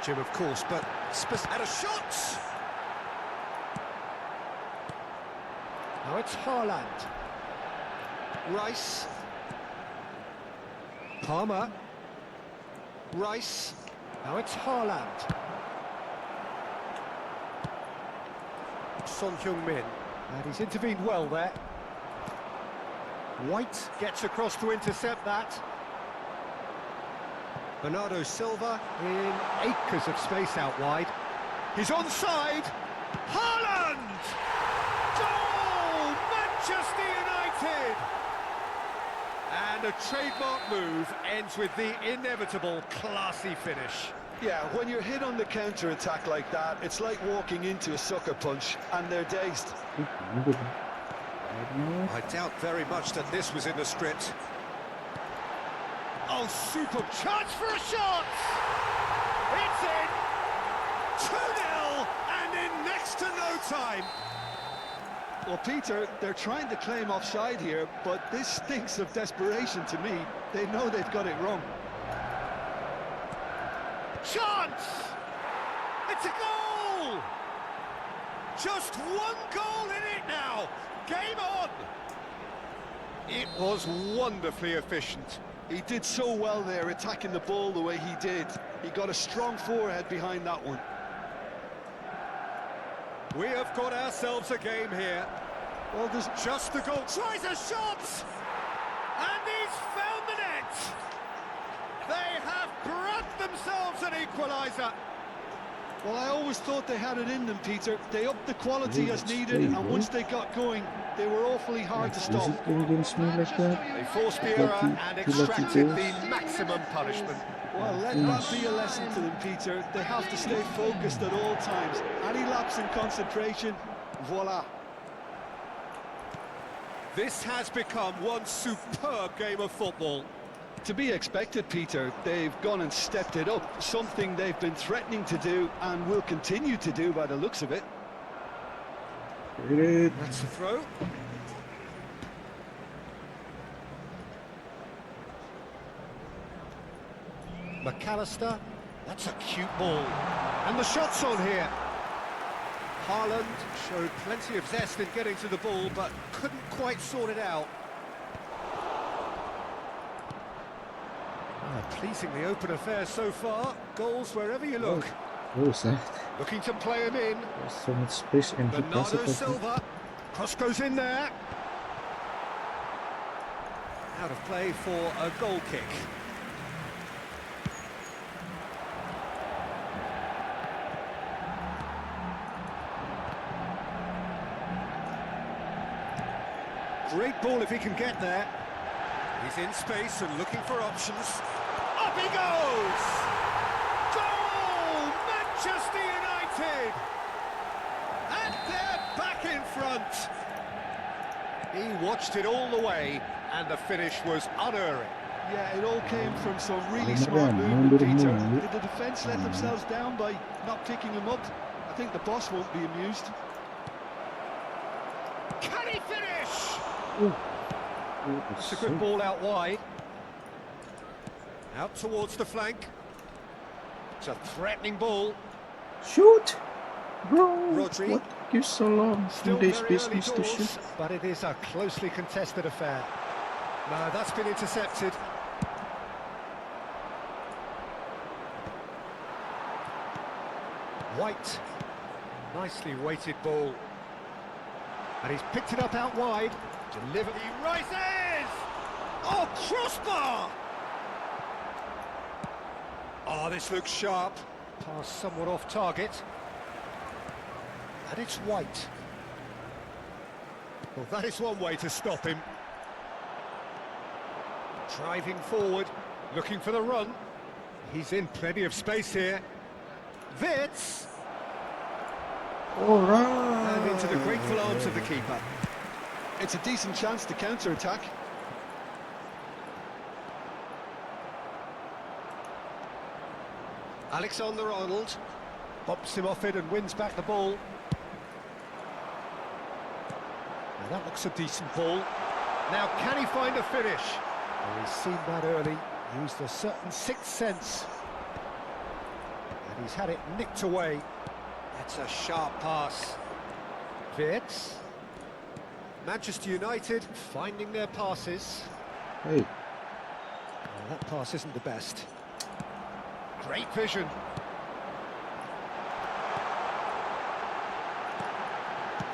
not, Jim, of course, but... And a shot! Now it's Haaland. Rice. Palmer. Rice. Now it's Haaland. Son Heung-min. And he's intervened well there. White gets across to intercept that. Bernardo Silva. In acres of space out wide. He's onside. Haaland! Goal! Manchester United! And a trademark move ends with the inevitable classy finish. Yeah, when you're hit on the counter-attack like that, it's like walking into a sucker punch, and they're dazed. I doubt very much that this was in the script. Oh, superb chance for a shot! It's in! 2-0, and in next to no time. Well, Peter, they're trying to claim offside here, but this stinks of desperation to me. They know they've got it wrong. Chance! It's a goal! Just one goal in it now. Game on! It was wonderfully efficient. He did so well there, attacking the ball the way he did. He got a strong forehead behind that one. We have got ourselves a game here. Well, there's Just the goal. Tries a shot! And he's found the net! They have grabbed themselves an equaliser. Well, I always thought they had it in them, Peter. They upped the quality as needed, and once they got going, they were awfully hard to Is stop. it going against me like that? They forced the error and extracted the maximum punishment. Well, let that be a lesson to them, Peter. They have to stay focused at all times. Any lapse in concentration, voila. This has become one superb game of football. To be expected, Peter. They've gone and stepped it up, something they've been threatening to do and will continue to do by the looks of it. That's a throw. McAllister, that's a cute ball. And the shot's on here. Haaland showed plenty of zest in getting to the ball, but couldn't quite sort it out. Pleasingly open affair so far. Goals wherever you look. What was that? Looking to play him in. There's so much space and he passes Bernardo it. Silva. Cross goes in there. Out of play for a goal kick. Great ball if he can get there. He's in space and looking for options. Up he goes! Goal! Manchester United! And they're back in front. He watched it all the way, and the finish was unerring. Yeah, it all came from some really Oh, smart man, movement, man, Peter. man. Did the defence let themselves down by not picking him up? I think the boss won't be amused. Can he finish? Oh, It's a good ball out wide. Out towards the flank. It's a threatening ball. shoot! Bro, Rodri. what took you so long Still in this very early business to shoot? doors, but it is a closely contested affair. No, that's been intercepted. White. Nicely weighted ball. And he's picked it up out wide. Delivered. He rises! Oh, crossbar! Oh, this looks sharp. Pass somewhat off target. And it's White. Well, that is one way to stop him. Driving forward, looking for the run. He's in plenty of space here. Wits! All right. And into the grateful arms of the keeper. It's a decent chance to counter-attack. Alexander-Arnold bops him off it and wins back the ball. Now that looks a decent ball. Now can he find a finish? Well, he's seen that early, used a certain sixth sense. And He's had it nicked away. That's a sharp pass. Wirtz. Manchester United finding their passes. Hey, Well, that pass isn't the best. Great vision.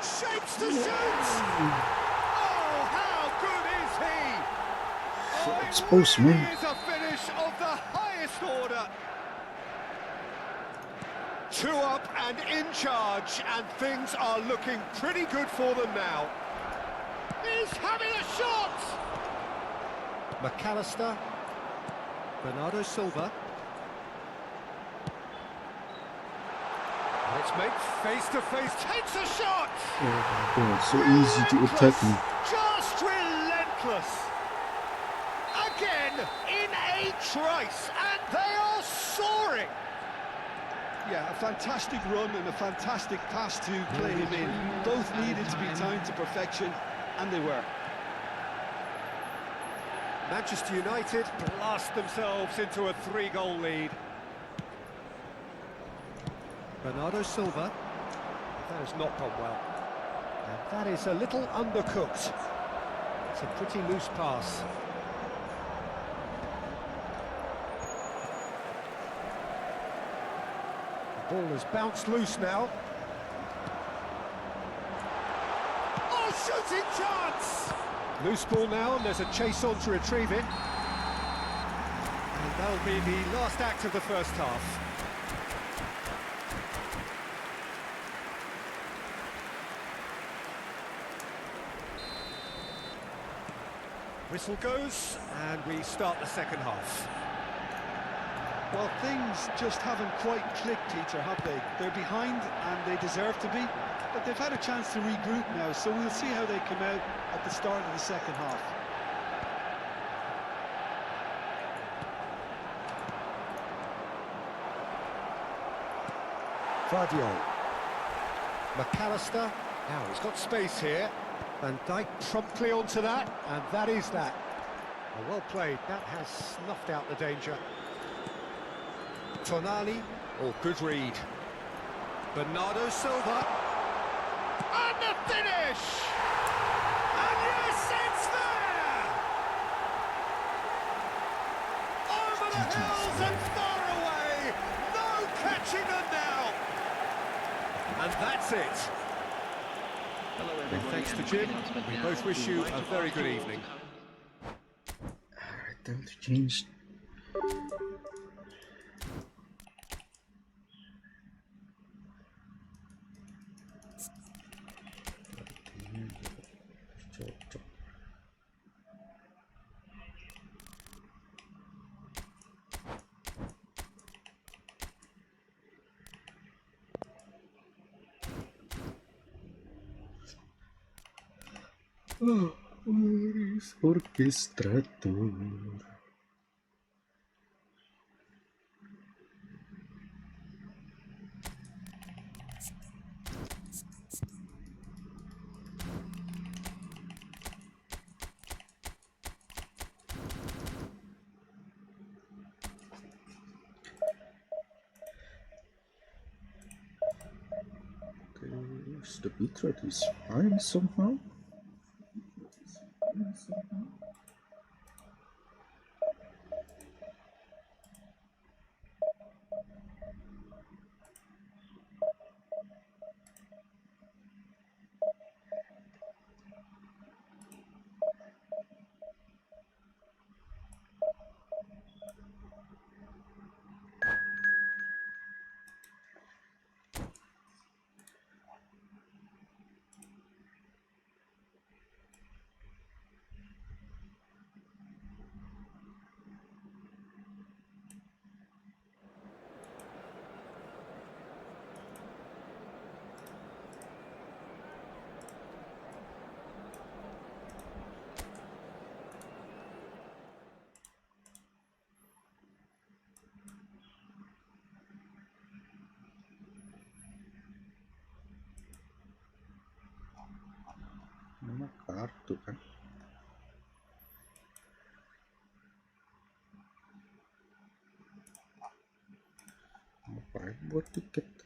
Shapes to shoot! Oh, how good is he? Oh, it expose really me. is a finish of the highest order. 2 up and in charge, and things are looking pretty good for them now. He's having a shot! McAllister. Bernardo Silva. Let's make face-to-face, takes a shot! Oh my god, so easy to attack me. Just relentless! Again, in a trice, and they are soaring! Yeah, a fantastic run and a fantastic pass to play him in. Both needed to be timed to perfection, and they were. Manchester United blast themselves into a 3-goal lead. Bernardo Silva. That has not gone well. And that is a little undercooked. It's a pretty loose pass. The ball has bounced loose now. Oh, shooting chance! Loose ball now, and there's a chase on to retrieve it. And that'll be the last act of the first half. Whistle goes, and we start the second half. Well, things just haven't quite clicked, Peter, have they? They're behind, and they deserve to be. But they've had a chance to regroup now, so we'll see how they come out at the start of the second half. Vardiol. McAllister. Now he's got space here. Van Dijk promptly onto that, and that is that. Well played. That has snuffed out the danger. Tonali. Oh, good read. Bernardo Silva. And the finish! And yes, it's there! Over the hills and far away! No catching them now! And that's it. And thanks to Jim, we both wish you a very good evening. Alright, time to change. Oh, Boris Orchestrator. The bitrate is fine somehow. Nama kartu kan. Ngapain? for ticket.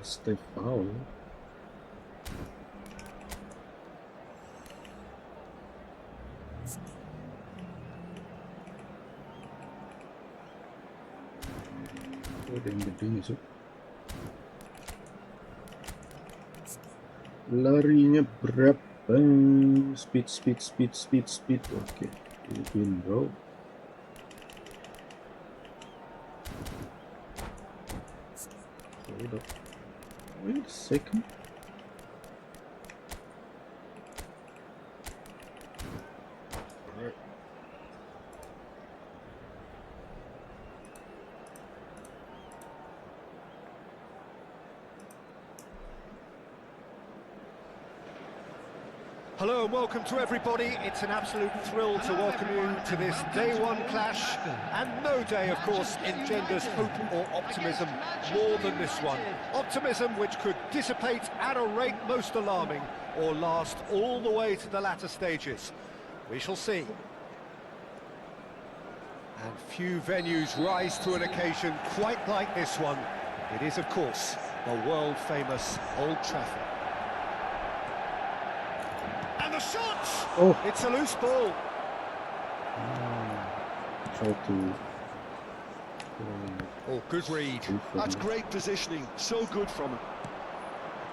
Este foul. Ada yang gede masuk. Larinya berapa? Speed. Oke, win bro. Hold up. Wait a second. Alright. Hello and welcome to everybody. It's an absolute thrill to welcome you to this day one clash. And no day, of course, engenders hope or optimism more than this one. Optimism which could dissipate at a rate most alarming or last all the way to the latter stages. We shall see. And few venues rise to an occasion quite like this one. It is, of course, the world-famous Old Trafford. And the shot! Oh, It's a loose ball. try to. Oh, good read. That's great positioning, so good from him.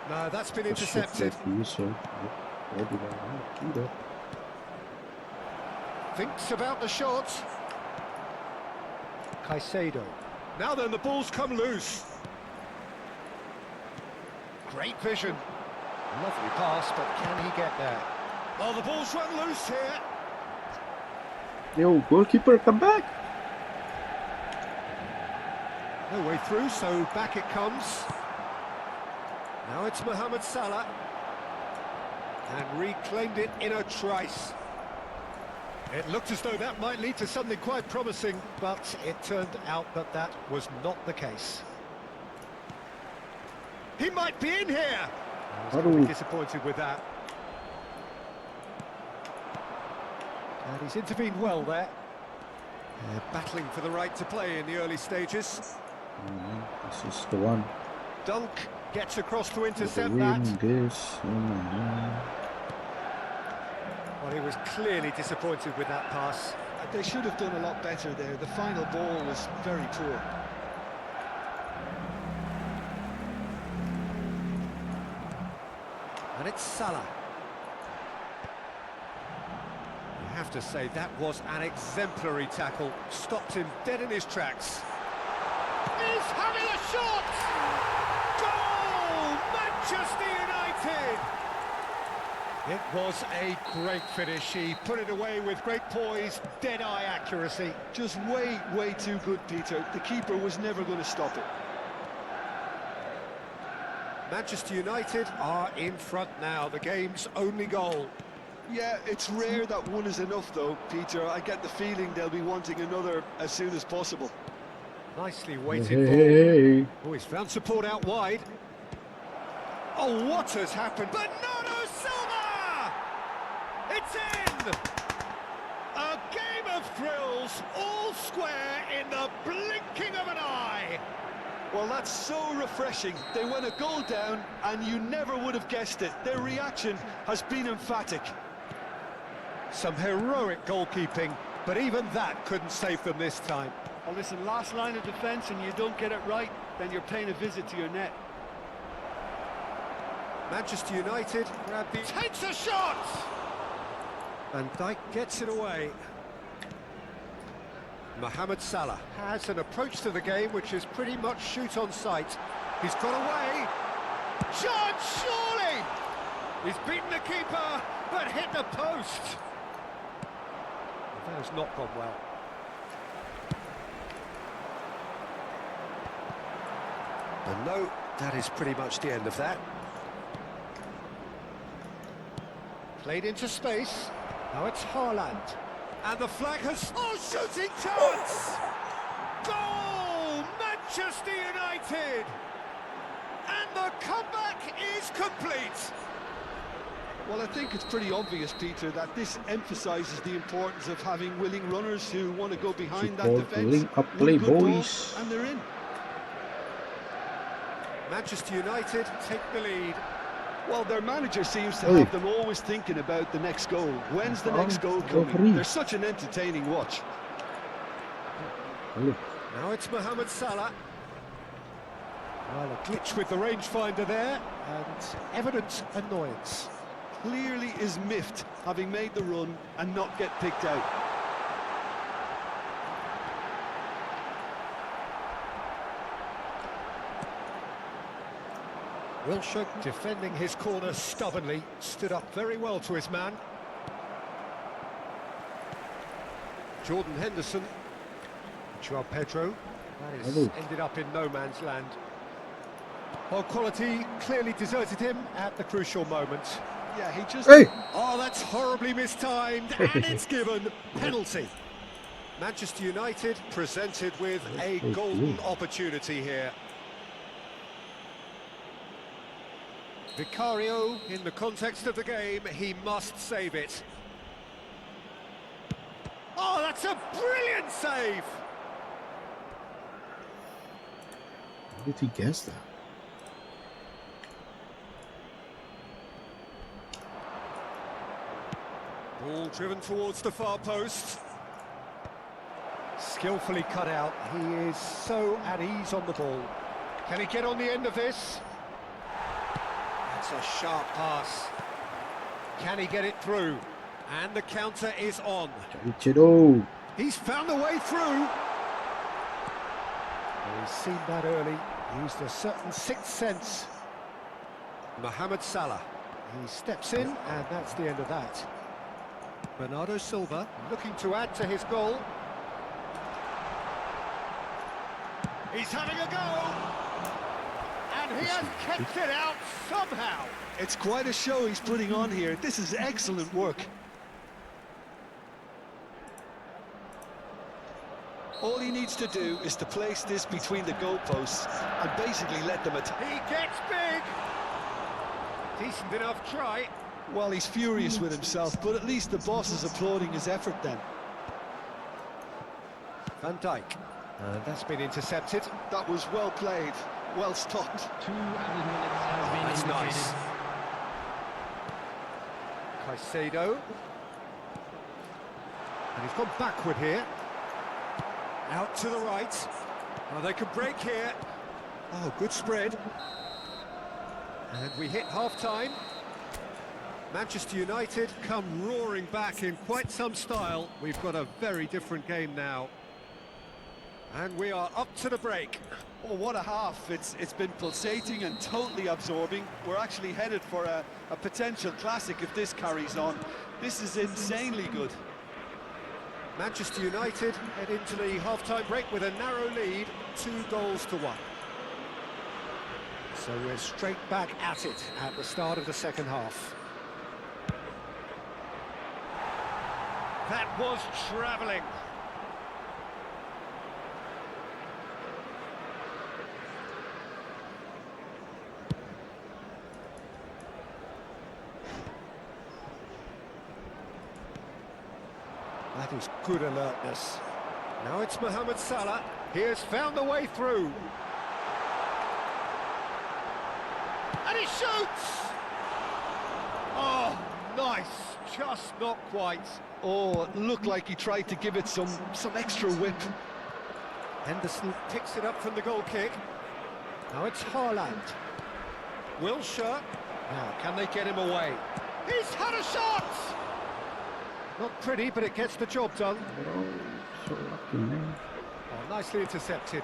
No, that's been A shot intercepted. like you, so where did I do that? Thinks about the shot. Caicedo. Now then, the ball's come loose. Great vision. Lovely pass, but can he get there? Oh, the ball's run loose here. Yo, goalkeeper, come back! No way through, so back it comes. Now it's Mohamed Salah. And reclaimed it in a trice. It looked as though that might lead to something quite promising, but it turned out that that was not the case. He might be in here! I was going to be disappointed with that. And he's intervened well there. Battling for the right to play in the early stages. This is the one. Dunk gets across to With the intercept that. wind, this. Oh my Well, he was clearly disappointed with that pass. They should have done a lot better there. The final ball was very poor. And it's Salah. You have to say that was an exemplary tackle. Stopped him dead in his tracks. He's having a shot! Goal! Manchester United! It was a great finish. He put it away with great poise, dead-eye accuracy. Just way too good, Peter. The keeper was never going to stop it. Manchester United are in front now, the game's only goal. Yeah, it's rare that one is enough, though, Peter. I get the feeling they'll be wanting another as soon as possible. Nicely god. weighted ball. Hey. Oh, he's found support out wide. Oh, what has happened? Bernardo Silva! It's in! A game of thrills, all square in the blinking of an eye. Well, that's so refreshing. They went a goal down, and you never would have guessed it. Their reaction has been emphatic. Some heroic goalkeeping, but even that couldn't save them this time. Well, listen, last line of defence, and you don't get it right, then you're paying a visit to your net. Manchester United grab the... Takes a shot! Van Dijk gets it away. Mohamed Salah has an approach to the game which is pretty much shoot on sight. He's got away. Chance, surely! He's beaten the keeper, but hit the post. That has not gone well. And no, that is pretty much the end of that. Played into space. Now it's Haaland. And the flag has... Oh, shooting chance! Goal! Manchester United! And the comeback is complete! Well, I think it's pretty obvious, Peter, that this emphasises the importance of having willing runners who want to go behind that Support, defence. link up One play, good ball, boys. and they're in. Manchester United take the lead. Well, their manager seems to Hey. have them always thinking about the next goal. When's the next goal Referee. coming? They're such an entertaining watch. Look, Now it's Mohamed Salah. Well, a glitch with the rangefinder there, and evident annoyance. Clearly is miffed, having made the run and not get picked out. Wilshere defending his corner stubbornly, stood up very well to his man. Jordan Henderson. Joao Pedro. That is Hello. ended up in no man's land. Well, quality clearly deserted him at the crucial moment. Yeah, he just... hey! Oh, that's horribly mistimed, and it's given penalty. Manchester United presented with a Yes, golden yes. opportunity here. Vicario, in the context of the game, he must save it. Oh, that's a brilliant save! How did he guess that? Ball driven towards the far post. Skillfully cut out. He is so at ease on the ball. Can he get on the end of this? That's a sharp pass. Can he get it through? And the counter is on. Chicharito. He's found a way through. Well, he's seen that early. Used a certain sixth sense. Mohamed Salah. He steps in, and that's the end of that. Bernardo Silva looking to add to his goal. He's having a go. And he has kept it out somehow. It's quite a show he's putting on here. This is excellent work. All he needs to do is to place this between the goalposts and basically let them attack. He gets big. Decent enough try. Well, he's furious with himself, but at least the boss is applauding his effort then. Van Dijk. That's been intercepted. That was well played, well stopped. 2 added minutes has been That's indicated. nice. Caicedo. And he's gone backward here. Out to the right. Oh, they could break here. Oh, good spread. And we hit half-time. Manchester United come roaring back in quite some style. We've got a very different game now. And we are up to the break. Oh, what a half. It's been pulsating and totally absorbing. We're actually headed for a potential classic if this carries on. This is insanely good. Manchester United head into the half-time break with a narrow lead, 2-1. So we're straight back at it at the start of the second half. That was travelling. That is good alertness. Now it's Mohamed Salah. He has found the way through. And he shoots! Oh, nice. Just not quite. Oh, it looked like he tried to give it some extra whip. Henderson picks it up from the goal kick. Now it's Haaland. Wilshere. Now, can they get him away? He's had a shot! Not pretty, but it gets the job done. Oh, so lucky, man. Oh, nicely intercepted.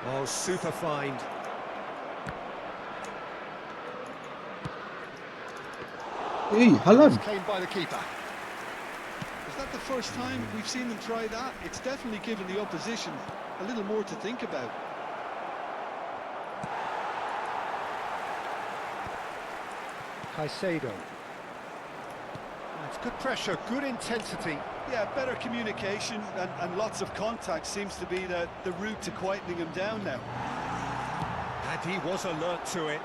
Oh, super find. Hey, Haaland. Claimed by the keeper. Is that the first time we've seen them try that? It's definitely given the opposition a little more to think about. Caicedo. That's good pressure, good intensity. Yeah, better communication and lots of contact seems to be the route to quietening him down now. And he was alert to it.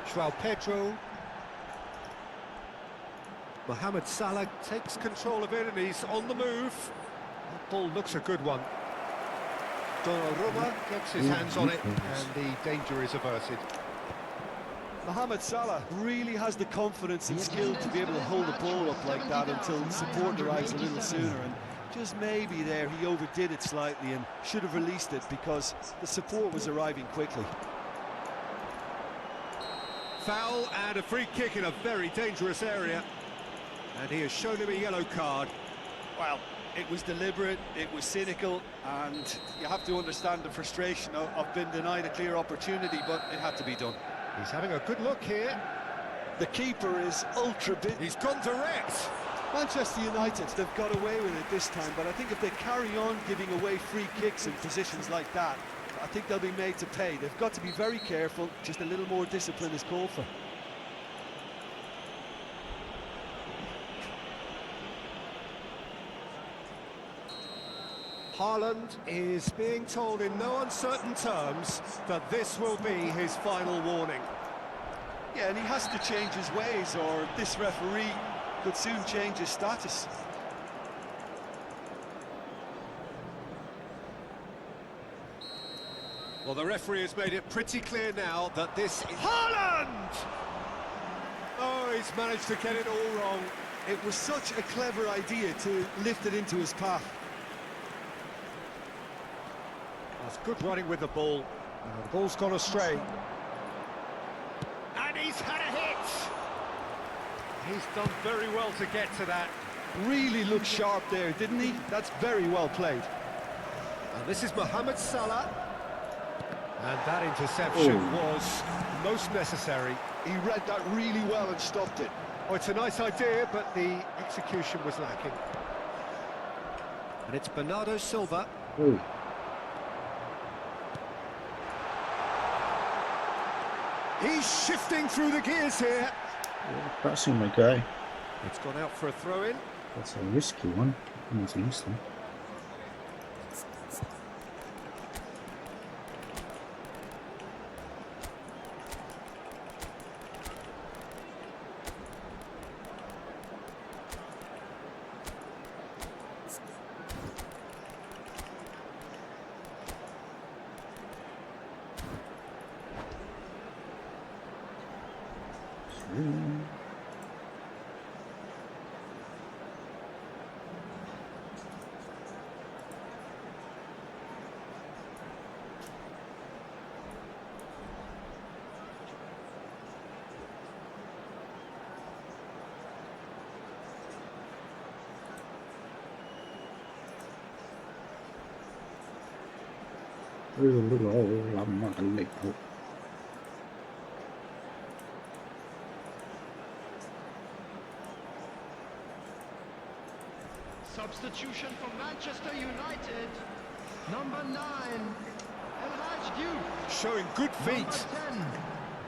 João Pedro. Mohamed Salah takes control of it and he's on the move. That ball looks a good one. Donnarumma gets his hands on it and the danger is averted. Mohamed Salah really has the confidence and skill to be able to hold the ball up like that until support arrives a little sooner, and just maybe there he overdid it slightly and should have released it because the support was arriving quickly. Foul and a free kick in a very dangerous area, and he has shown him a yellow card. Well, it was deliberate, it was cynical, and you have to understand the frustration of being denied a clear opportunity, but it had to be done. He's having a good look here. The keeper is ultra bit. He's gone direct. Manchester United, they've got away with it this time, but I think if they carry on giving away free kicks in positions like that, I think they'll be made to pay. They've got to be very careful, just a little more discipline is called for. Haaland is being told in no uncertain terms that this will be his final warning. Yeah, and he has to change his ways, or this referee could soon change his status. Well, the referee has made it pretty clear now that this is... Haaland! Oh, he's managed to get it all wrong. It was such a clever idea to lift it into his path. That's good running with the ball. The ball's gone astray. And he's had a hit! He's done very well to get to that. Really looked sharp there, didn't he? That's very well played. And this is Mohamed Salah. And that interception was most necessary. He read that really well and stopped it. Oh, it's a nice idea, but the execution was lacking. And it's Bernardo Silva. Oh. He's shifting through the gears here. Yeah, pressing my guy. It's gone out for a throw-in. That's a risky one. I need to use them. Substitution for Manchester United. Number 9, El Hadji Diouf. Showing good feet. Number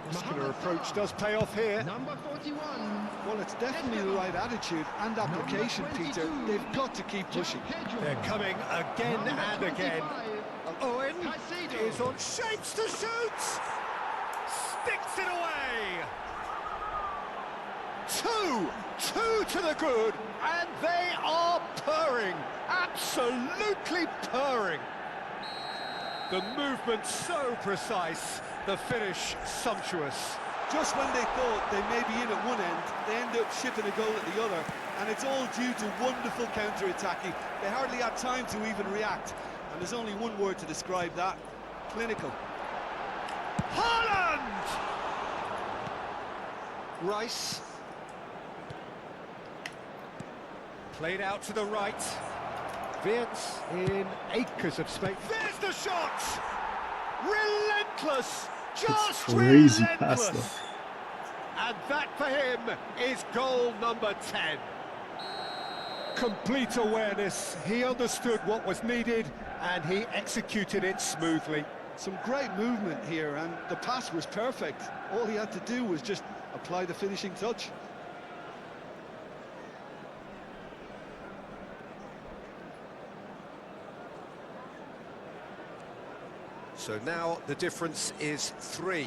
10, Muscular Mohamed approach Salah. does pay off here. Number 41. Well, it's definitely the right attitude and application, Peter. They've got to keep pushing. Pedro. They're coming again Number and again. 25, Owen Caicedo. is on shapes to shoot. Sticks it away. Two to the good, and they are purring, absolutely purring. The movement so precise, the finish sumptuous. Just when they thought they may be in at one end, they end up shipping a goal at the other, and it's all due to wonderful counter-attacking. They hardly had time to even react, and there's only one word to describe that: clinical. Haaland! Rice. Played out to the right. Wirtz in acres of space. There's the shot! Relentless! Just crazy relentless! pass, And that for him is goal number 10. Complete awareness. He understood what was needed and he executed it smoothly. Some great movement here, and the pass was perfect. All he had to do was just apply the finishing touch. So now the difference is 3.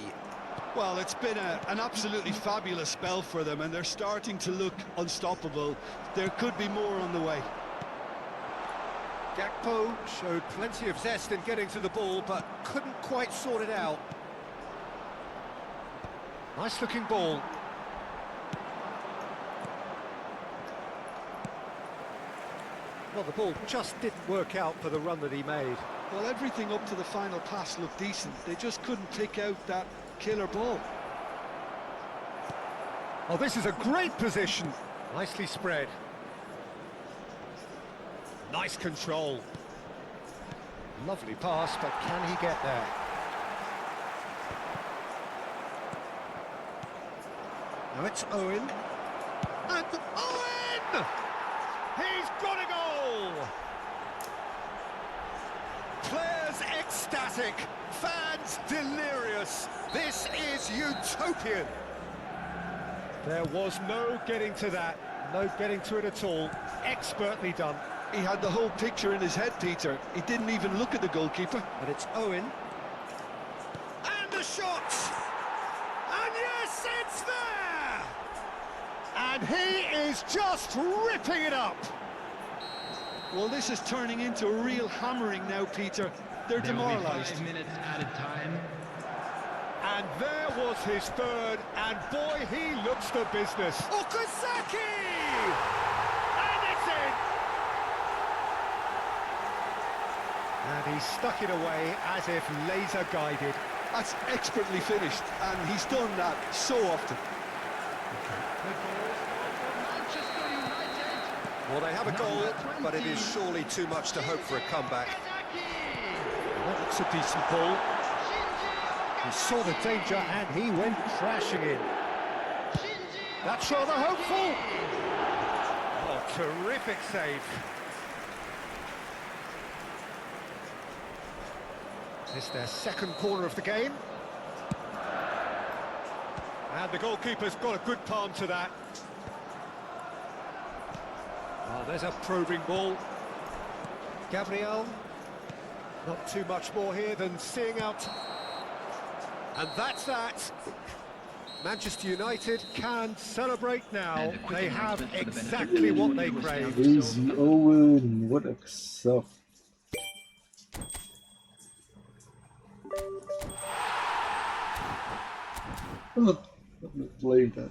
Well, it's been an absolutely fabulous spell for them, and they're starting to look unstoppable. There could be more on the way. Gakpo showed plenty of zest in getting to the ball, but couldn't quite sort it out. Nice looking ball. Well, the ball just didn't work out for the run that he made. Well, everything up to the final pass looked decent. They just couldn't pick out that killer ball. Oh, this is a great position. Nicely spread. Nice control. Lovely pass, but can he get there? Now it's Owen. And Owen! He's got a goal! Players ecstatic, fans delirious. This is utopian. There was no getting to that, no getting to it at all. Expertly done. He had the whole picture in his head, Peter. He didn't even look at the goalkeeper. But it's Owen. And the shot! And yes, it's there! And he is just ripping it up. Well, this is turning into a real hammering now, Peter. They're demoralised. 5 minutes added time. And there was his third, and boy, he looks the business. Okazaki! And it's in! And he stuck it away as if laser-guided. That's expertly finished, and he's done that so often. Manchester United. Well, they have a goal, but it is surely too much to hope for a comeback. That's a decent ball. He saw the danger and he went crashing in. That's rather hopeful. Oh, terrific save. It's their second corner of the game. And the goalkeeper's got a good palm to that. Oh, there's a probing ball. Gabriel. Not too much more here than seeing out. And that's that. Manchester United can celebrate now. They have exactly what they crave. Crazy Owen, what a stuff. Oh, let me play that.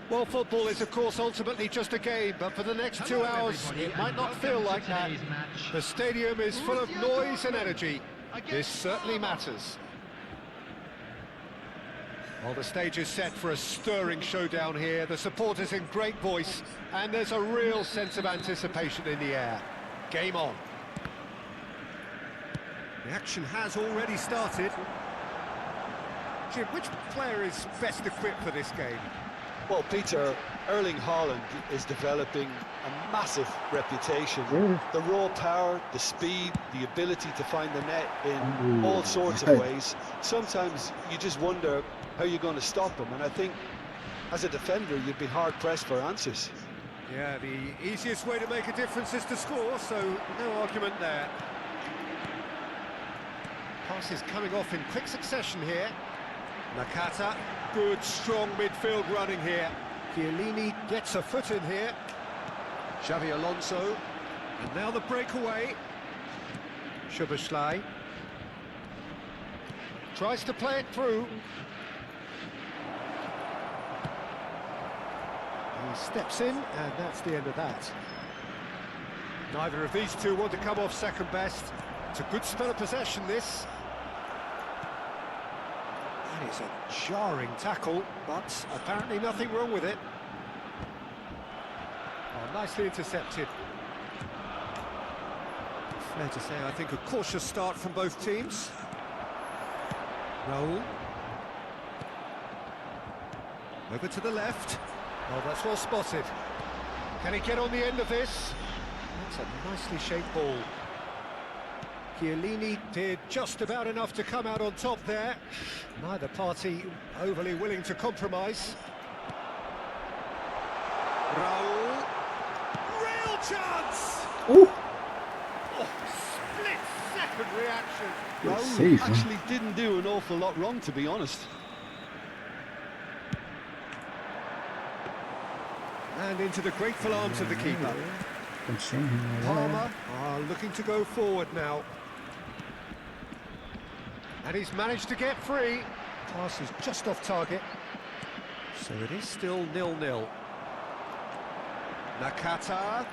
Well, football is, of course, ultimately just a game, but for the next 2 hours, it might not feel like that. The stadium is full of noise and energy. This certainly matters. Well, the stage is set for a stirring showdown here. The supporters in great voice, and there's a real sense of anticipation in the air. Game on. The action has already started. Jim, which player is best equipped for this game? Well, Peter, Erling Haaland is developing a massive reputation. Yeah. The raw power, the speed, the ability to find the net in Ooh, all sorts of yeah. ways. Sometimes you just wonder how you're going to stop him, and I think as a defender you'd be hard-pressed for answers. Yeah, the easiest way to make a difference is to score, so no argument there. Passes coming off in quick succession here. Nakata, good strong midfield running here. Chiellini gets a foot in here. Xavi Alonso, and now the breakaway. Szoboszlai tries to play it through. He steps in, and that's the end of that. Neither of these two want to come off second best. It's a good spell of possession, this. That is a jarring tackle, but apparently nothing wrong with it. Oh, nicely intercepted. Fair to say, I think a cautious start from both teams. Raul. Over to the left. Oh, that's well spotted. Can he get on the end of this? That's a nicely shaped ball. Chiellini did just about enough to come out on top there. Neither party overly willing to compromise. Raul. Real chance! Ooh, Oh, split-second reaction. good Raul save, man. actually didn't do an awful lot wrong, to be honest. And into the grateful arms of the keeper. Can see him right Palmer are looking to go forward now. And he's managed to get free. Pass is just off target. So it is still 0-0. Nakata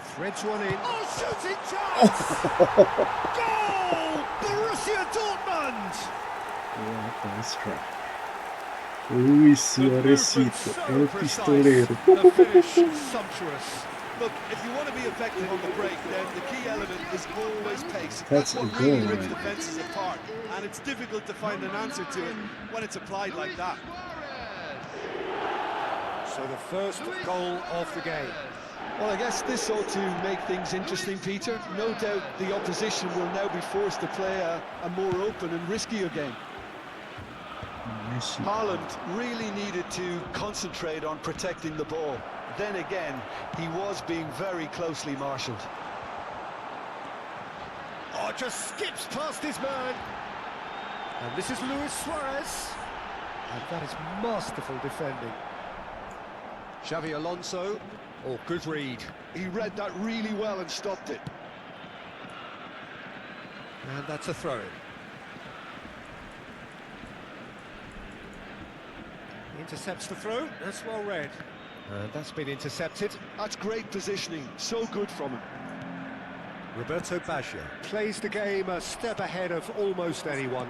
threads one in. Oh, shooting chance! Goal! Borussia Dortmund! Yeah, that's right. Ui, Suarecito, el pistolero. The finish sumptuous. Look, if you want to be effective on the break, then the key element is always pace. That's what a really goal, rips man. defences apart, and it's difficult to find an answer to it when it's applied like that. So the first goal of the game. Well, I guess this ought to make things interesting, Peter. No doubt the opposition will now be forced to play a more open and riskier game. Messi. Haaland really needed to concentrate on protecting the ball. Then again, he was being very closely marshalled. Oh, just skips past his man. And this is Luis Suarez. And that is masterful defending. Xavi Alonso. Oh, good read. He read that really well and stopped it. And that's a throw. Intercepts the throw. That's well read. And that's been intercepted. That's great positioning, so good from him. Roberto Baggio plays the game a step ahead of almost anyone.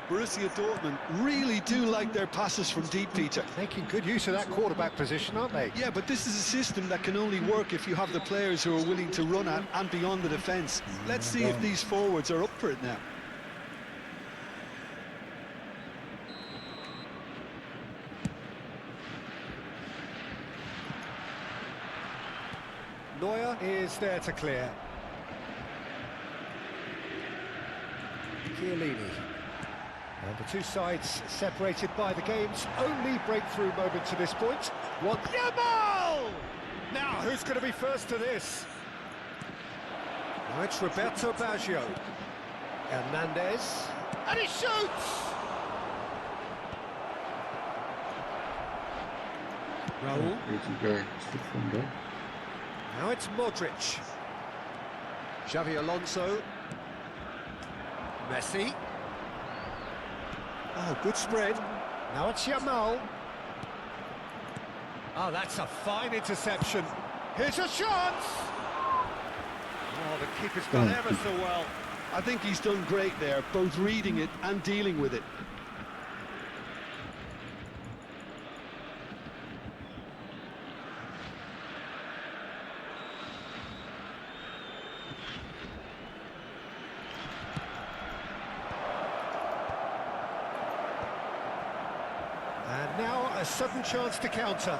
Borussia Dortmund really do like their passes from deep, Peter. Making good use of that quarterback position, aren't they? Yeah, but this is a system that can only work if you have the players who are willing to run at and beyond the defence. Let's see if these forwards are up for it now. Neuer is there to clear. Chiellini. And the two sides separated by the game's only breakthrough moment to this point. One. Yamal! Now, who's going to be first to this? Now it's Roberto Baggio. Hernandez. And he shoots! Raul. Crazy guy. Still from there. Now it's Modric. Xavi Alonso. Messi. Oh, good spread. Now it's Yamal. Oh, that's a fine interception. Here's a chance! Oh, the keeper's done ever so well. I think he's done great there, both reading it and dealing with it. now a sudden chance to counter.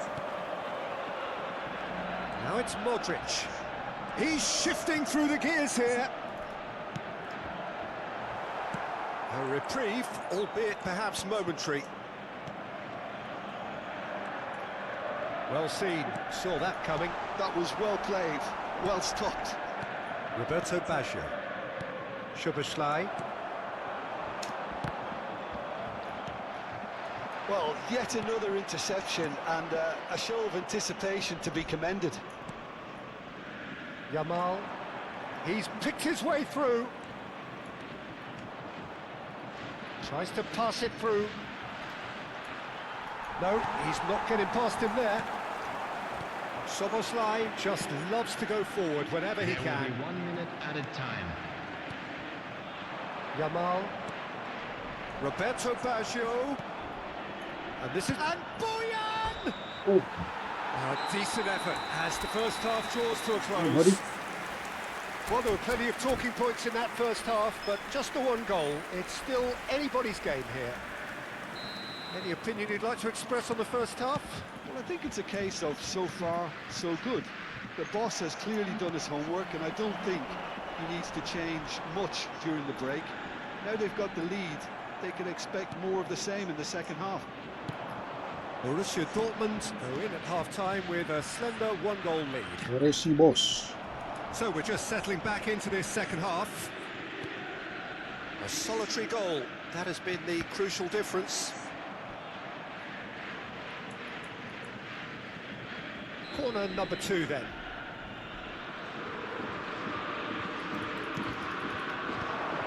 Now it's Modric. He's shifting through the gears here. A reprieve, albeit perhaps momentary. Well seen, saw that coming. That was well played, well stopped. Roberto Baggio. Szoboszlai. Well, yet another interception and a show of anticipation to be commended. Yamal. He's picked his way through. Tries to pass it through. No, he's not getting past him there. Szoboszlai just loves to go forward whenever he There will can. be 1 minute added time. Yamal. Roberto Baggio. And this is... And Boyan! Oh, A decent effort as the first half draws to a buddy. close. Well, there were plenty of talking points in that first half, but just the one goal. It's still anybody's game here. Any opinion you'd like to express on the first half? Well, I think it's a case of so far, so good. The boss has clearly done his homework, and I don't think he needs to change much during the break. Now they've got the lead, they can expect more of the same in the second half. Borussia Dortmund go in at half-time with a slender one-goal lead. Recibos. So we're just settling back into this second half. A solitary goal, that has been the crucial difference. Corner number 2 then.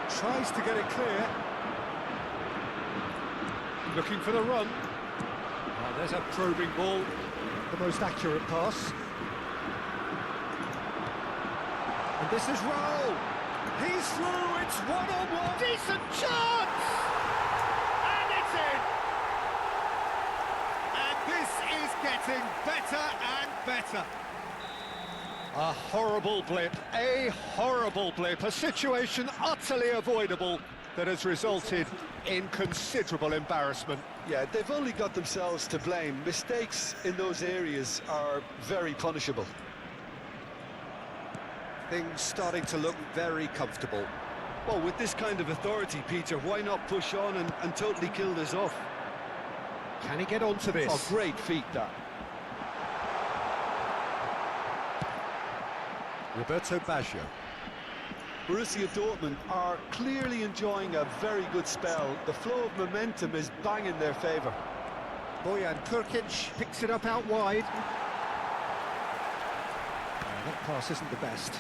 Tries to get it clear. Looking for the run. Oh, there's a probing ball. The most accurate pass. And this is Raul. He's through, it's one-on-one. Decent chance! And it's in! And this is getting better and better. A horrible blip, a situation utterly avoidable that has resulted in considerable embarrassment. Yeah, they've only got themselves to blame. Mistakes in those areas are very punishable. Things starting to look very comfortable. Well, with this kind of authority, Peter, why not push on and totally kill this off? Can he get onto this? Oh, great feat, that. Roberto Baggio. Borussia Dortmund are clearly enjoying a very good spell. The flow of momentum is bang in their favour. Bojan Krkic picks it up out wide. That pass isn't the best.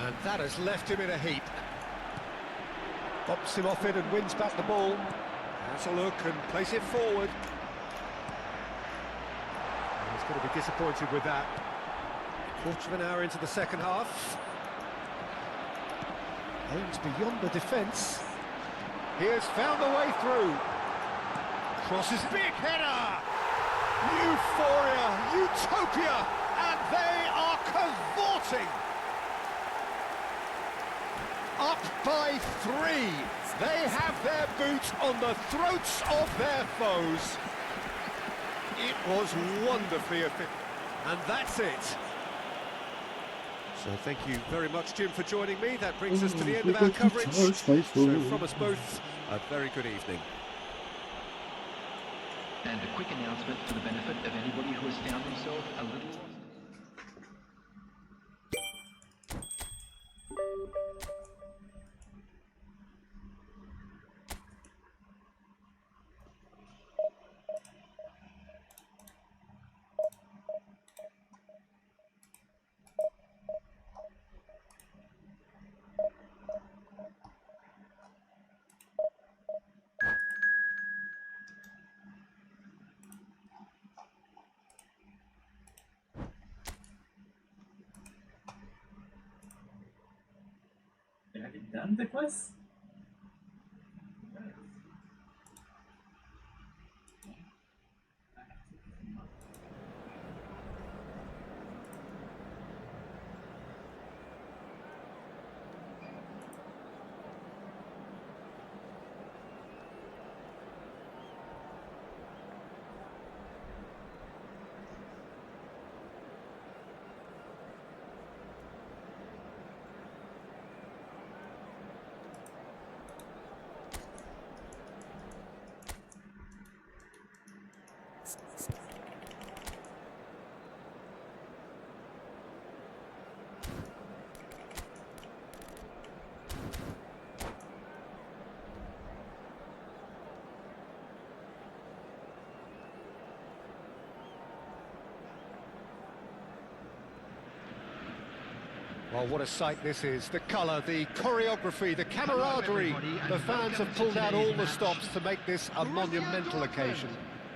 And that has left him in a heap. Bops him off it and wins back the ball. Has a look and plays it forward. He's going to be disappointed with that. Quarter of an hour into the second half. Aims beyond the defence. He has found the way through. Crosses, big header! Euphoria, utopia, and they are cavorting. Up by 3. They have their boot on the throats of their foes. It was wonderfully efficient. And that's it. So thank you very much, Jim, for joining me. That brings us to the end of our coverage. So from us both, a very good evening. And a quick announcement for the benefit of anybody who has found themselves a little lost. Have you done the quest? Well, what a sight this is. The colour, the choreography, the camaraderie. The fans have pulled out all the stops to make this a monumental occasion.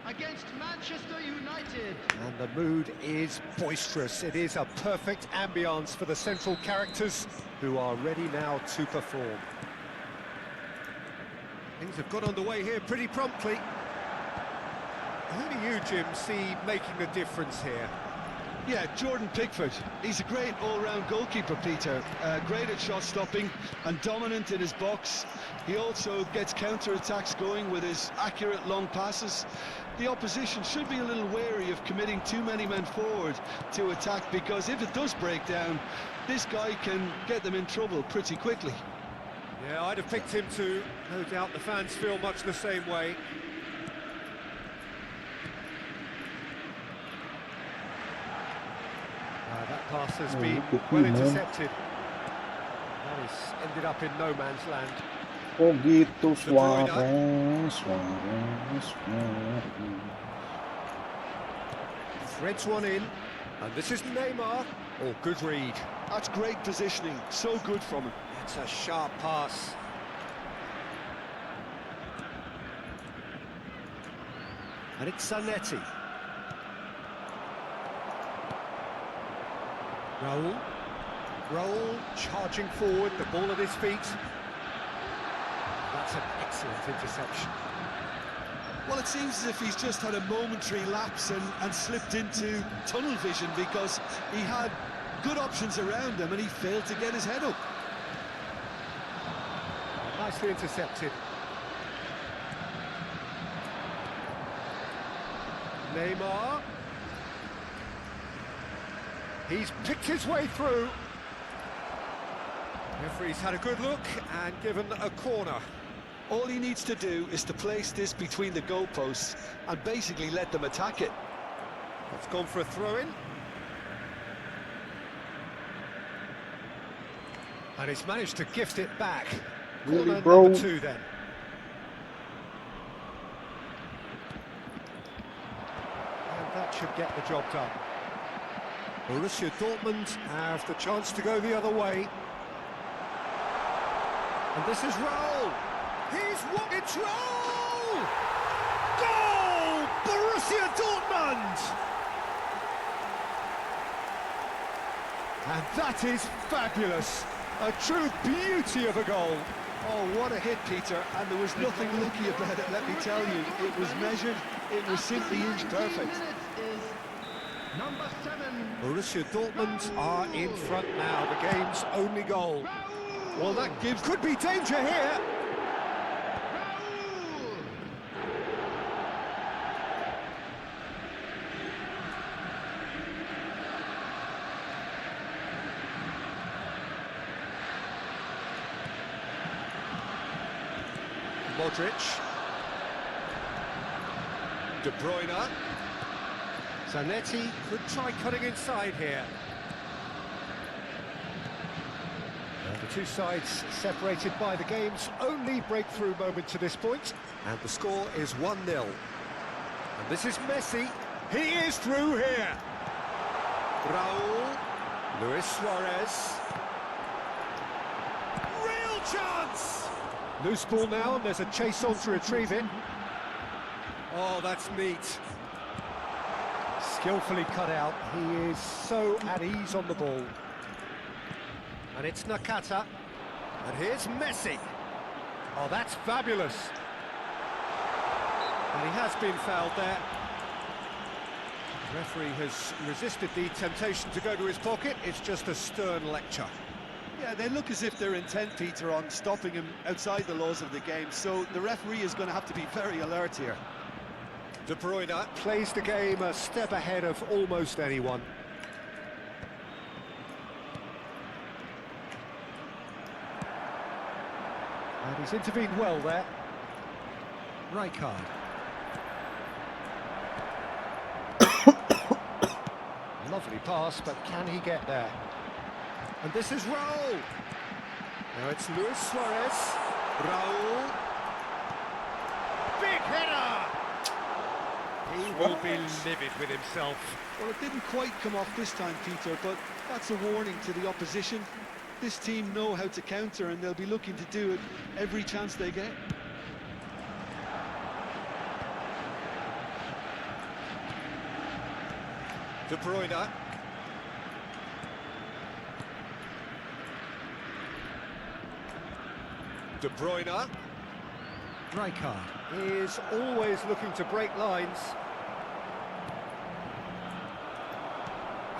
Against Manchester United. And the mood is boisterous. It is a perfect ambience for the central characters who are ready now to perform. Things have got underway here pretty promptly. Who do you, Jim, see making the difference here? Yeah, Jordan Pickford. He's a great all-round goalkeeper, Peter. Great at shot stopping and dominant in his box. He also gets counter-attacks going with his accurate long passes. The opposition should be a little wary of committing too many men forward to attack, because if it does break down, this guy can get them in trouble pretty quickly. Yeah, I'd have picked him too. No doubt the fans feel much the same way. That pass has been well intercepted. That has ended up in no man's land. Foguito Suarez. Threads one in, and this is Neymar. Oh, good read. That's great positioning, so good from him. It's a sharp pass. And it's Zanetti. Raul charging forward, the ball at his feet. That's an excellent interception. Well, it seems as if he's just had a momentary lapse and slipped into tunnel vision, because he had good options around him and he failed to get his head up. Nicely intercepted. Neymar. He's picked his way through. Referee's had a good look and given a corner. All he needs to do is to place this between the goalposts and basically let them attack it. It's gone for a throw-in. And he's managed to gift it back. Really, Corner bro? number 2 then. And that should get the job done. Borussia Dortmund have the chance to go the other way. And this is Raul. It's Raul! Goal! Borussia Dortmund! And that is fabulous. A true beauty of a goal. Oh, what a hit, Peter, and there was nothing lucky about it, let me tell you. It was measured, it was simply inch perfect. Number 7. Borussia Dortmund are in front now, the game's only goal. Well, that could be danger here. Modric. De Bruyne. Zanetti could try cutting inside here. The two sides separated by the game's only breakthrough moment to this point, and the score is 1-0. And this is Messi. He is through here. Raul. Luis Suarez. Real chance! Loose ball now, and there's a chase on to retrieve it. Oh, that's neat. Skillfully cut out. He is so at ease on the ball. And it's Nakata. And here's Messi. Oh, that's fabulous. And he has been fouled there. The referee has resisted the temptation to go to his pocket. It's just a stern lecture. Yeah, they look as if they're intent, Peter, on stopping him outside the laws of the game, so the referee is going to have to be very alert here. De Bruyne plays the game a step ahead of almost anyone. And he's intervened well there. Rijkaard. Lovely pass, but can he get there? And this is Raul. Now it's Luis Suarez. Raul. Big header! He will be livid with himself. Well, it didn't quite come off this time, Peter, but that's a warning to the opposition. This team know how to counter, and they'll be looking to do it every chance they get. De Bruyne. De Bruyne. Rijkaard is always looking to break lines.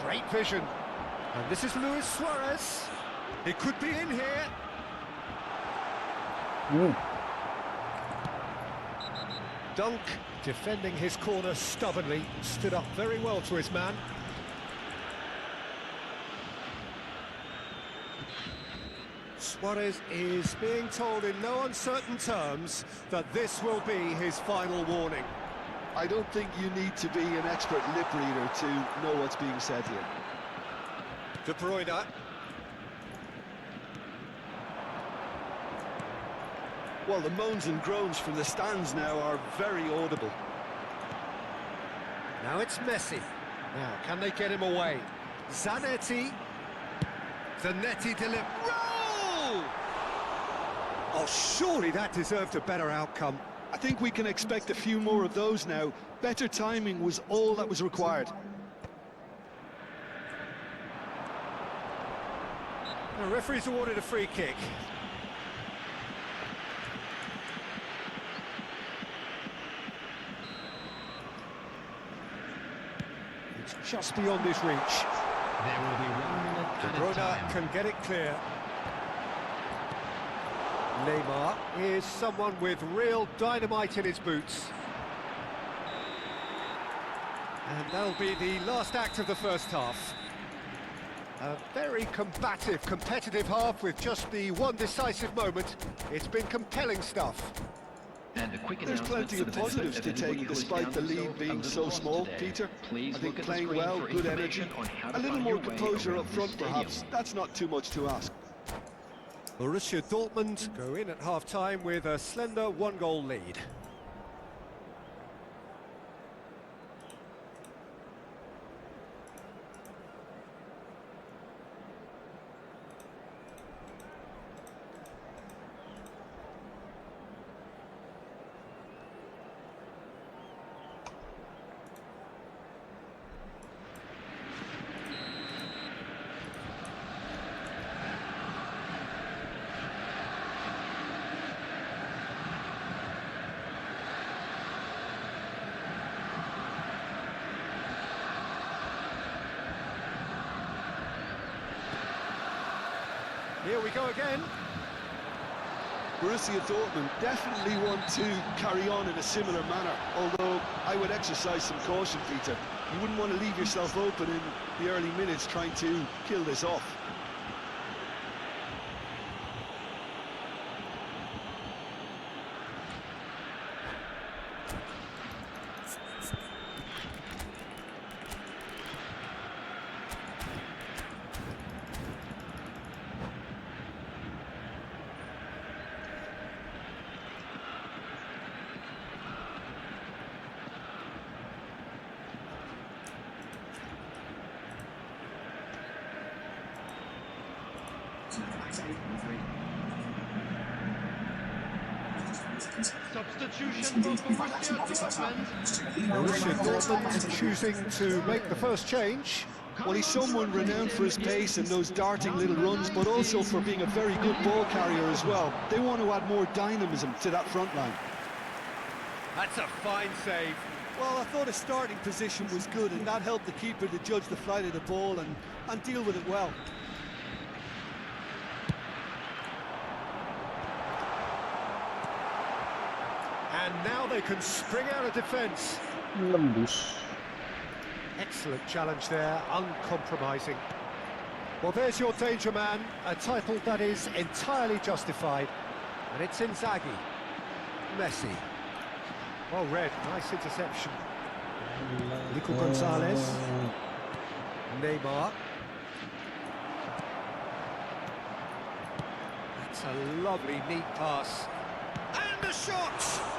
Great vision. And this is Luis Suarez. It could be in here. Dunk, defending his corner stubbornly, stood up very well to his man. Suarez is being told in no uncertain terms that this will be his final warning. I don't think you need to be an expert lip reader to know what's being said here. De Bruyne. Well, the moans and groans from the stands now are very audible. Now it's Messi. Now, can they get him away? Zanetti. Zanetti delivered. Roll! Oh, surely that deserved a better outcome. I think we can expect a few more of those now. Better timing was all that was required. The referee's awarded a free kick. It's just beyond his reach. There will be 1 minute De added Bruyne time. can get it clear. Neymar is someone with real dynamite in his boots. And that'll be the last act of the first half. A very combative, competitive half with just the one decisive moment. It's been compelling stuff. And a quick There's announcement plenty for of the benefit positives of to anybody take who has despite found the lead themselves a being little so lost small, today. Peter. Please I look think at the playing screen well, for good energy, information on how to a little find more your way composure around up this front stadium. perhaps. That's not too much to ask. Borussia Dortmund go in at half-time with a slender one-goal lead. Here we go again. Borussia Dortmund definitely want to carry on in a similar manner, although I would exercise some caution, Peter. You wouldn't want to leave yourself open in the early minutes trying to kill this off. Substitution for Borussia Dortmund. Borussia Dortmund choosing to make the first change. Well, he's someone renowned for his pace and those darting little runs, but also for being a very good ball carrier as well. They want to add more dynamism to that front line. That's a fine save. Well, I thought his starting position was good, and that helped the keeper to judge the flight of the ball and deal with it well. And now they can spring out of defence. Lembus. Excellent challenge there, uncompromising. Well, there's your danger man, a title that is entirely justified. And it's Inzaghi. Messi. Well read, nice interception. Nico Gonzalez. Neymar. That's a lovely, neat pass. And the shot!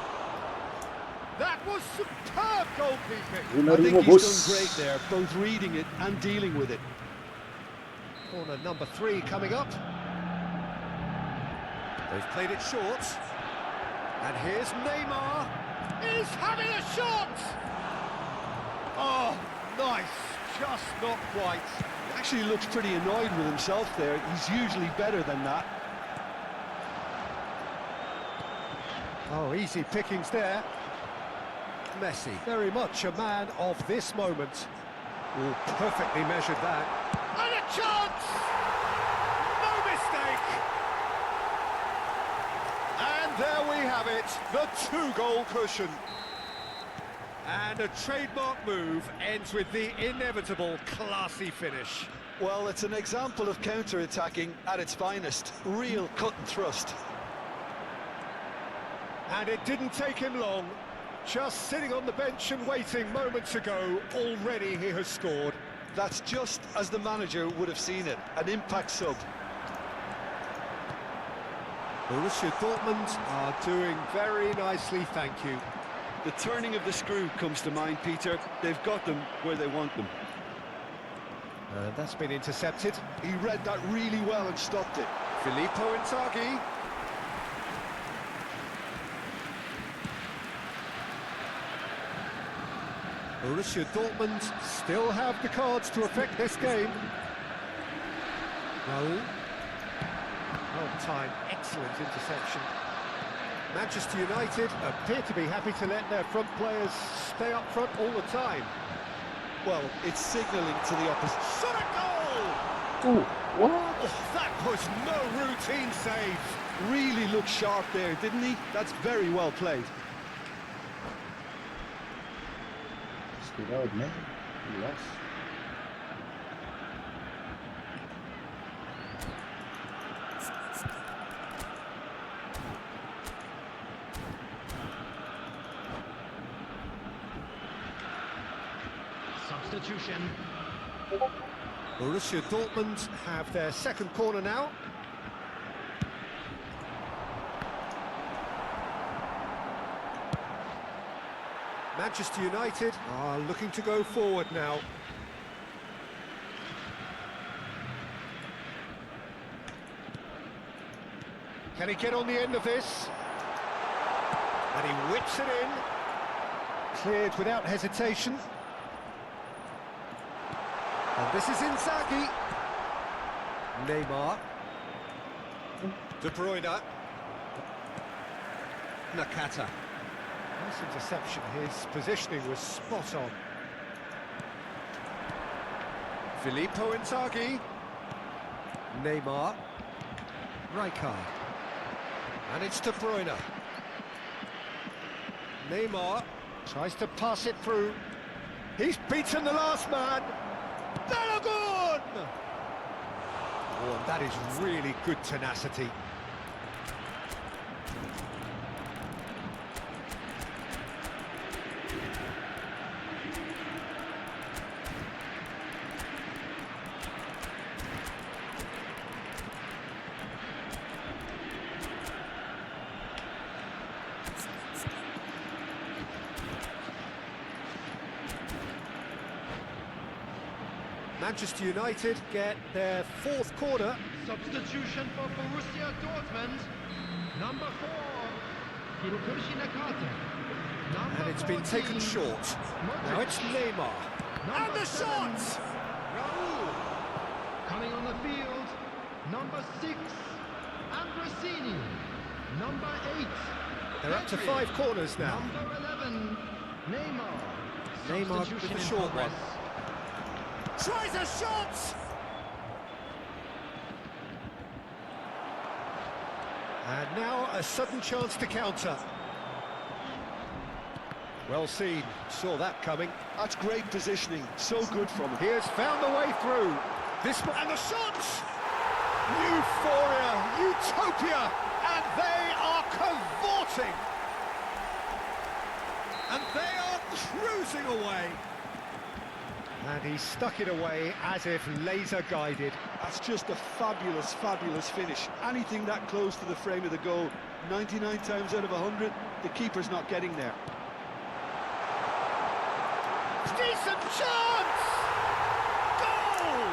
That was superb goalkeeping. I Winner think mo, he's boss. done great there, both reading it and dealing with it. Corner number 3 coming up. They've played it short. And here's Neymar. He's having a shot! Oh, nice. Just not quite. He actually looks pretty annoyed with himself there. He's usually better than that. Oh, easy pickings there. Messi, very much a man of this moment. Oh, perfectly measured that. And a chance! No mistake! And there we have it, the 2-goal cushion. And a trademark move ends with the inevitable classy finish. Well, it's an example of counter-attacking at its finest. Real cut and thrust. And it didn't take him long. Just sitting on the bench and waiting moments ago, already he has scored. That's just as the manager would have seen it, an impact sub. Borussia Dortmund are doing very nicely, thank you. The turning of the screw comes to mind, Peter. They've got them where they want them. And that's been intercepted. He read that really well and stopped it. Filippo Inzaghi. Borussia Dortmund still have the cards to affect this game. Raul. Well-timed, excellent interception. Manchester United appear to be happy to let their front players stay up front all the time. Well, it's signalling to the opposite. Shot a goal! Ooh, what? Oh, that was no routine save. Really looked sharp there, didn't he? That's very well played. Stay out, man. Relax. Substitution. Borussia Dortmund have their second corner now. Manchester United are looking to go forward now. Can he get on the end of this? And he whips it in. Cleared without hesitation. And this is Inzaghi. Neymar. De Bruyne. Nakata. Nice interception. His positioning was spot on. Filippo Inzaghi. Neymar. Rijkaard. And it's De Bruyne. Neymar tries to pass it through. He's beaten the last man. Balogun! Oh, and that is really good tenacity. Manchester United get their fourth corner. Substitution for Borussia Dortmund. Number 4, Hiroshi Nakata. And it's been taken short. Now it's Neymar. And the shot! Raul. Coming on the field, number 6, Ambrosini. Number 8, They're up to Pedri. 5 corners now. Number 11, Neymar. Neymar with Substitution the in short progress. one. Tries a shot! And now a sudden chance to counter. Well seen, saw that coming. That's great positioning, so good from him. He has found the way through. This one, and the shot! Euphoria, utopia, and they are cavorting. And they are cruising away. And he stuck it away as if laser guided. That's just a fabulous, fabulous finish. Anything that close to the frame of the goal, 99 times out of 100, the keeper's not getting there. Decent chance! Goal!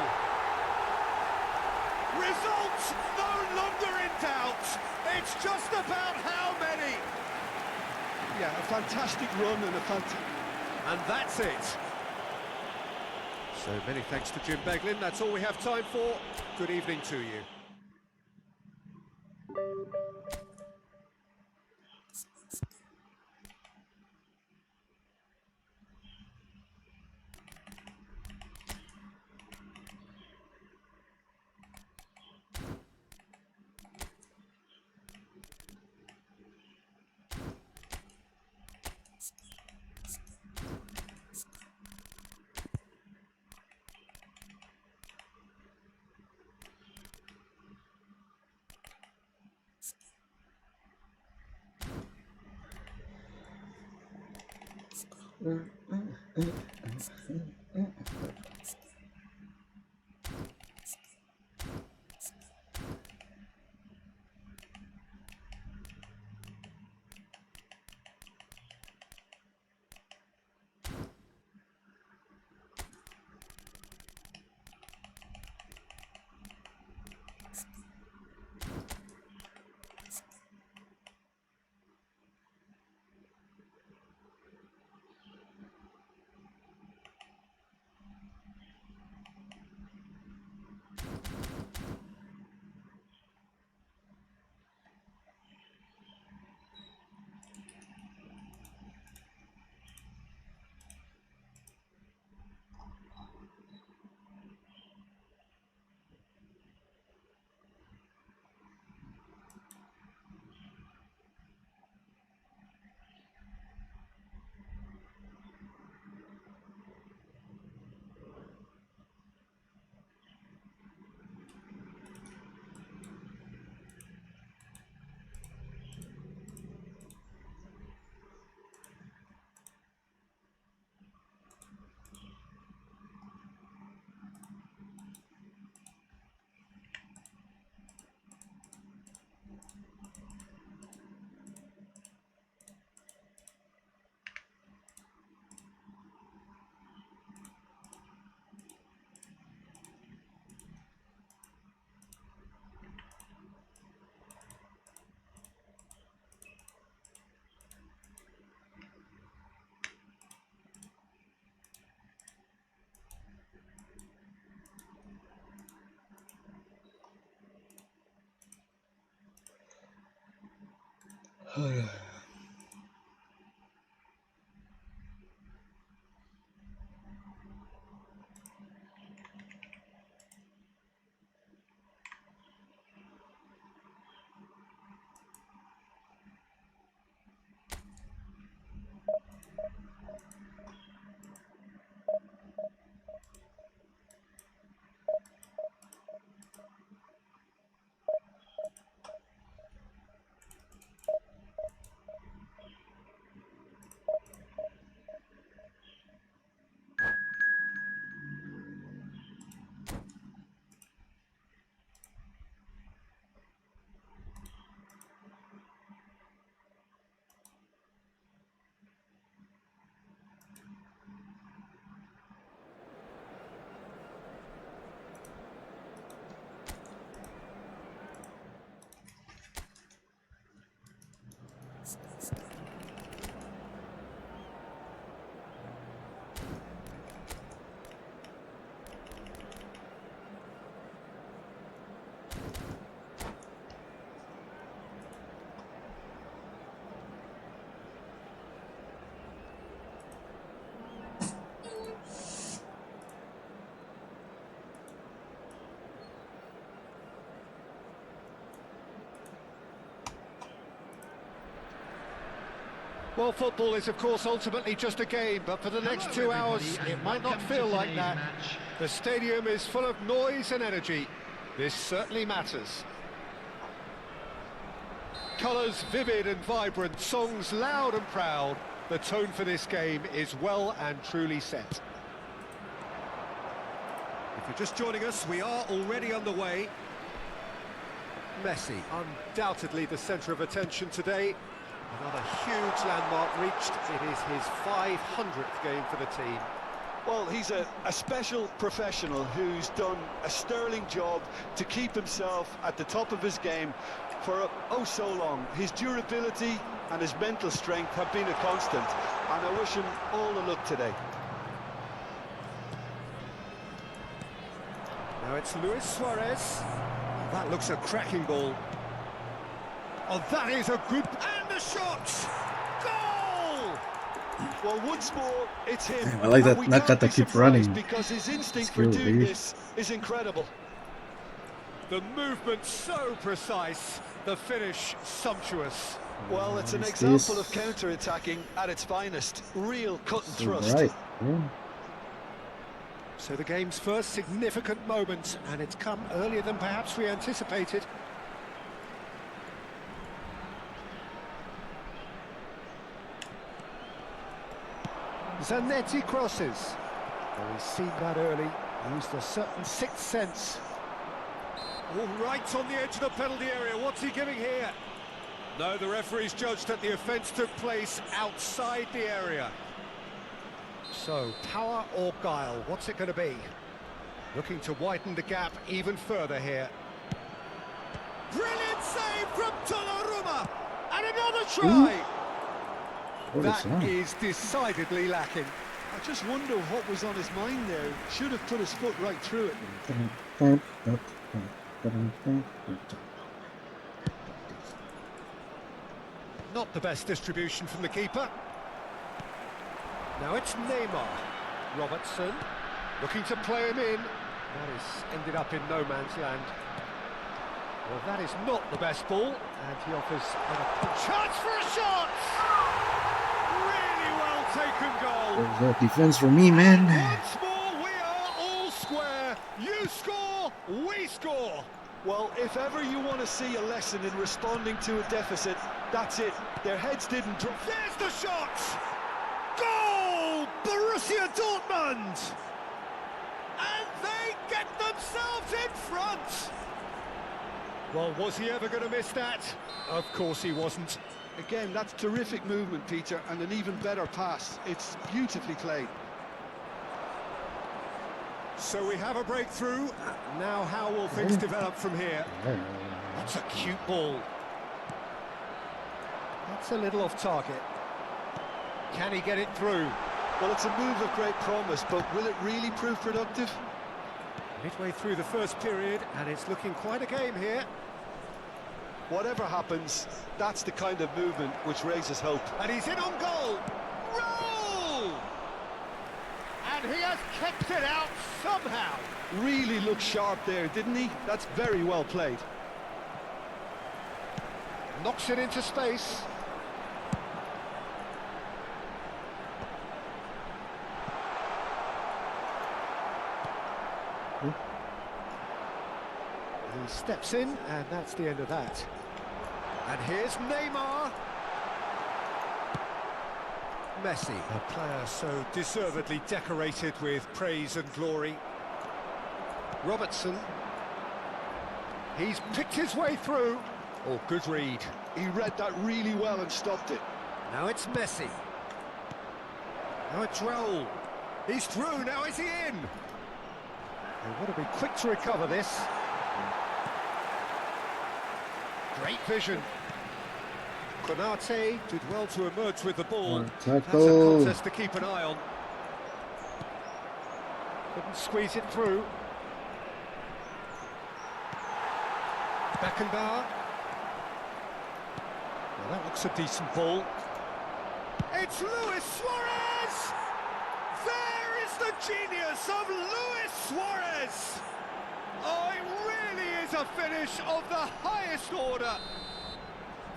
Results no longer in doubt. It's just about how many. Yeah, a fantastic run and a fantastic... And that's it. So many thanks to Jim Beglin. That's all we have time for. Good evening to you. Well, football is, of course, ultimately just a game, but for the next 2 hours, it might not feel like that. The stadium is full of noise and energy. This certainly matters. Colours vivid and vibrant, songs loud and proud. The tone for this game is well and truly set. If you're just joining us, we are already underway. Messi, undoubtedly the centre of attention today. Another huge landmark reached. It is his 500th game for the team. Well, he's a special professional who's done a sterling job to keep himself at the top of his game for oh so long. His durability and his mental strength have been a constant, and I wish him all the luck today. Now it's Luis Suarez. That looks a cracking ball. Oh, that is a good... And the shot! Goal! Well, once more, it's him. I like that And we can't Nakata be keeps surprised running. because his instinct Screw for doing me. this is incredible. The movement so precise, the finish sumptuous. Well, it's an What is example this? of counter-attacking at its finest. Real cut and thrust. Right. Yeah. So the game's first significant moment, and it's come earlier than perhaps we anticipated. Zanetti crosses. Well, he's seen that early, used a certain sixth sense. All right on the edge of the penalty area. What's he giving here? No, the referee's judged that the offence took place outside the area. So, power or guile, what's it going to be? Looking to widen the gap even further here. Brilliant save from Donnarumma! And another try! What is That that? is decidedly lacking. I just wonder what was on his mind there. Should have put his foot right through it. Not the best distribution from the keeper. Now it's Neymar. Robertson looking to play him in. That is ended up in no man's land. Well, that is not the best ball, and he offers a chance for a shot! Really well taken goal. There's no defense for me, man. Once more, we are all square. You score, we score. Well, if ever you want to see a lesson in responding to a deficit, that's it. Their heads didn't drop. There's the shot. Goal, Borussia Dortmund. And they get themselves in front. Well, was he ever going to miss that? Of course he wasn't. Again, that's terrific movement, Peter, and an even better pass. It's beautifully played. So we have a breakthrough. Now how will things develop from here? That's a cute ball. That's a little off target. Can he get it through? Well, it's a move of great promise, but will it really prove productive? Midway through the first period, and it's looking quite a game here. Whatever happens, that's the kind of movement which raises hope. And he's in on goal. Roll! And he has kept it out somehow. Really looked sharp there, didn't he? That's very well played. Knocks it into space. He steps in, and that's the end of that. And here's Neymar. Messi, a player so deservedly decorated with praise and glory. Robertson. He's picked his way through. Oh, good read. He read that really well and stopped it. Now it's Messi. Now it's Raul. He's through, now is he in? They want to be quick to recover this. Great vision. Konate did well to emerge with the ball. That's a Tackle. contest to keep an eye on. Couldn't squeeze it through. Beckenbauer. Well, that looks a decent ball. It's Luis Suarez! There is the genius of Luis Suarez! Oh, it really is a finish of the highest order.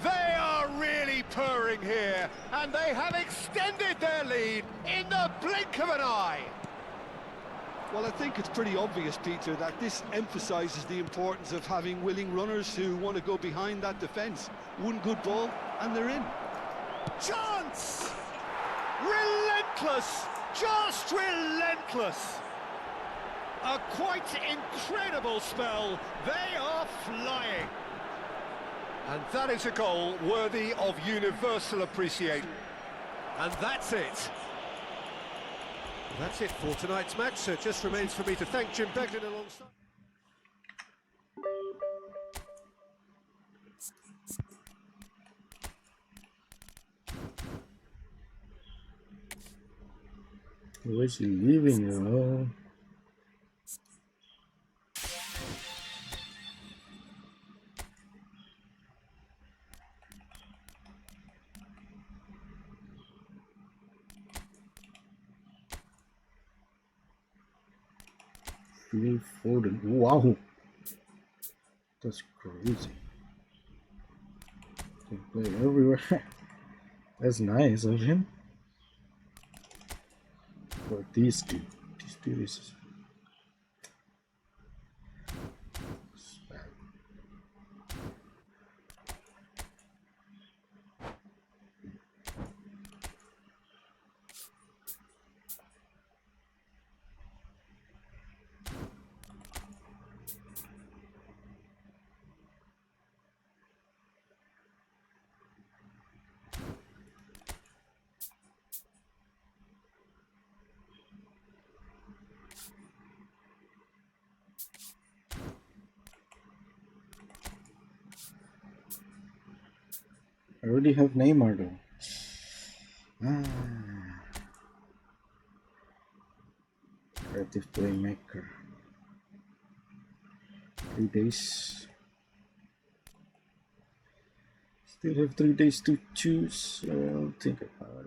They are really purring here, and they have extended their lead in the blink of an eye. Well, I think it's pretty obvious, Peter, that this emphasises the importance of having willing runners who want to go behind that defence. One good ball, and they're in. Chance! Relentless! Just relentless! A quite incredible spell. They are flying. And that is a goal worthy of universal appreciation. And that's it. That's it for tonight's match, so it just remains for me to thank Jim Beglin alongside. Where's he leaving, yo? Phil Foden. Wow, that's crazy. They play everywhere. That's nice of him. But these two is bad. I already have Neymar though. Creative playmaker. 3 days. Still have 3 days to choose. I'll think about